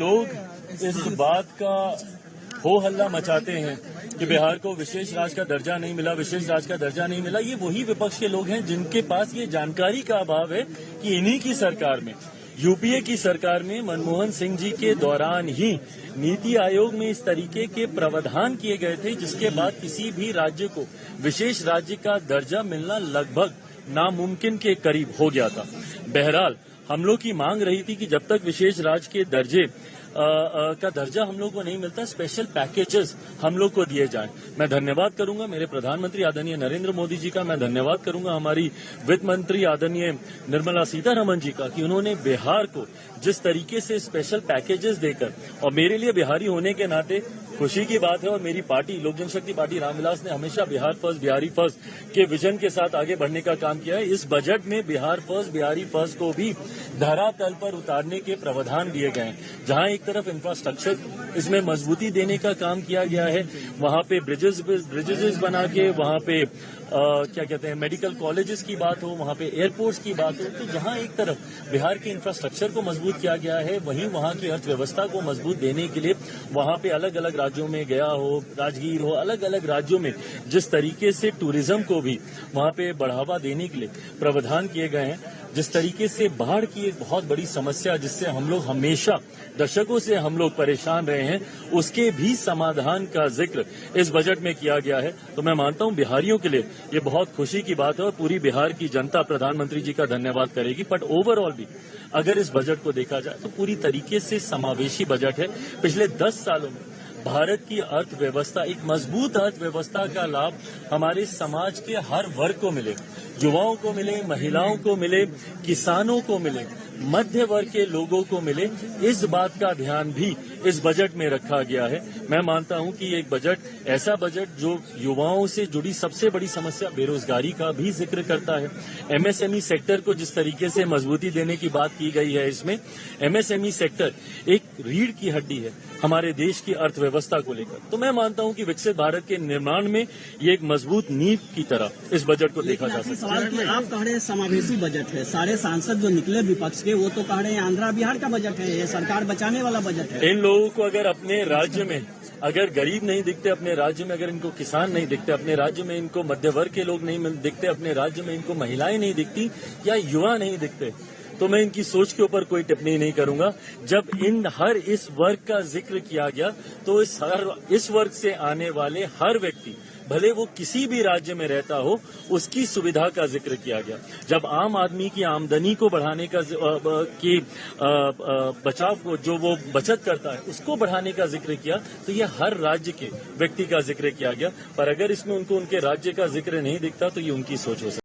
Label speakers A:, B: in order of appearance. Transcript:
A: लोग इस बात का हो हल्ला मचाते हैं कि बिहार को विशेष राज्य का दर्जा नहीं मिला, विशेष राज्य का दर्जा नहीं मिला, ये वही विपक्ष के लोग हैं जिनके पास ये जानकारी का अभाव है कि इन्हीं की सरकार में, यूपीए की सरकार में मनमोहन सिंह जी के दौरान ही नीति आयोग में इस तरीके के प्रावधान किए गए थे जिसके बाद किसी भी राज्य को विशेष राज्य का दर्जा मिलना लगभग नामुमकिन के करीब हो गया था। बहरहाल हम लोग की मांग रही थी कि जब तक विशेष राज्य के दर्जे का दर्जा हम लोग को नहीं मिलता, स्पेशल पैकेजेस हम लोग को दिए जाएं। मैं धन्यवाद करूंगा मेरे प्रधानमंत्री आदरणीय नरेंद्र मोदी जी का, मैं धन्यवाद करूंगा हमारी वित्त मंत्री आदरणीय निर्मला सीतारमण जी का कि उन्होंने बिहार को जिस तरीके से स्पेशल पैकेजेस देकर, और मेरे लिए बिहारी होने के नाते खुशी की बात है और मेरी पार्टी लोक जनशक्ति पार्टी रामविलास ने हमेशा बिहार फर्स्ट बिहारी फर्स्ट के विजन के साथ आगे बढ़ने का काम किया है। इस बजट में बिहार फर्स्ट बिहारी फर्स्ट को भी धरातल पर उतारने के प्रावधान दिए गए हैं। जहां एक तरफ इंफ्रास्ट्रक्चर इसमें मजबूती देने का काम किया गया है, वहां पे ब्रिजेस बना के, वहां पे क्या कहते हैं मेडिकल कॉलेजेस की बात हो, वहां पे एयरपोर्ट्स की बात हो, तो जहां एक तरफ बिहार के इंफ्रास्ट्रक्चर को मजबूत किया गया है, वहीं वहां की अर्थव्यवस्था को मजबूत देने के लिए वहां पे अलग अलग राज्यों में गया हो, राजगीर हो, अलग अलग राज्यों में जिस तरीके से टूरिज्म को भी वहां पे बढ़ावा देने के लिए प्रावधान किए गए हैं, जिस तरीके से बाढ़ की एक बहुत बड़ी समस्या जिससे हम लोग हमेशा दशकों से हम लोग परेशान रहे हैं, उसके भी समाधान का जिक्र इस बजट में किया गया है। तो मैं मानता हूं बिहारियों के लिए ये बहुत खुशी की बात है और पूरी बिहार की जनता प्रधानमंत्री जी का धन्यवाद करेगी। बट ओवरऑल भी अगर इस बजट को देखा जाए तो पूरी तरीके से समावेशी बजट है। पिछले 10 सालों में भारत की अर्थव्यवस्था, एक मजबूत अर्थव्यवस्था का लाभ हमारे समाज के हर वर्ग को मिले, युवाओं को मिले, महिलाओं को मिले, किसानों को मिले, मध्य वर्ग के लोगों को मिले, इस बात का ध्यान भी इस बजट में रखा गया है। मैं मानता हूं कि एक बजट ऐसा बजट जो युवाओं से जुड़ी सबसे बड़ी समस्या बेरोजगारी का भी जिक्र करता है। एमएसएमई सेक्टर को जिस तरीके से मजबूती देने की बात की गई है, इसमें एमएसएमई सेक्टर एक रीढ़ की हड्डी है हमारे देश की अर्थव्यवस्था को लेकर। तो मैं मानता हूं कि विकसित भारत के निर्माण में ये एक मजबूत नींव की तरह इस बजट को देखा जा सकता है।
B: आप कह रहे हैं समावेशी बजट है, सारे सांसद जो निकले विपक्ष के वो तो कह रहे हैं आंध्रा बिहार का बजट है, ये सरकार बचाने वाला बजट है।
A: इन लोगों को अगर अपने राज्य में अगर गरीब नहीं दिखते, अपने राज्य में अगर इनको किसान नहीं दिखते, अपने राज्य में इनको मध्य वर्ग के लोग नहीं दिखते, अपने राज्य में इनको महिलाएं नहीं दिखती या युवा नहीं दिखते, तो मैं इनकी सोच के ऊपर कोई टिप्पणी नहीं करूंगा। जब इस वर्ग का जिक्र किया गया तो इस वर्ग से आने वाले हर व्यक्ति, भले वो किसी भी राज्य में रहता हो, उसकी सुविधा का जिक्र किया गया। जब आम आदमी की आमदनी को बढ़ाने का बचाव को जो वो बचत करता है उसको बढ़ाने का जिक्र किया, तो ये हर राज्य के व्यक्ति का जिक्र किया गया। पर अगर इसमें उनको उनके राज्य का जिक्र नहीं दिखता तो ये उनकी सोच हो सकती है।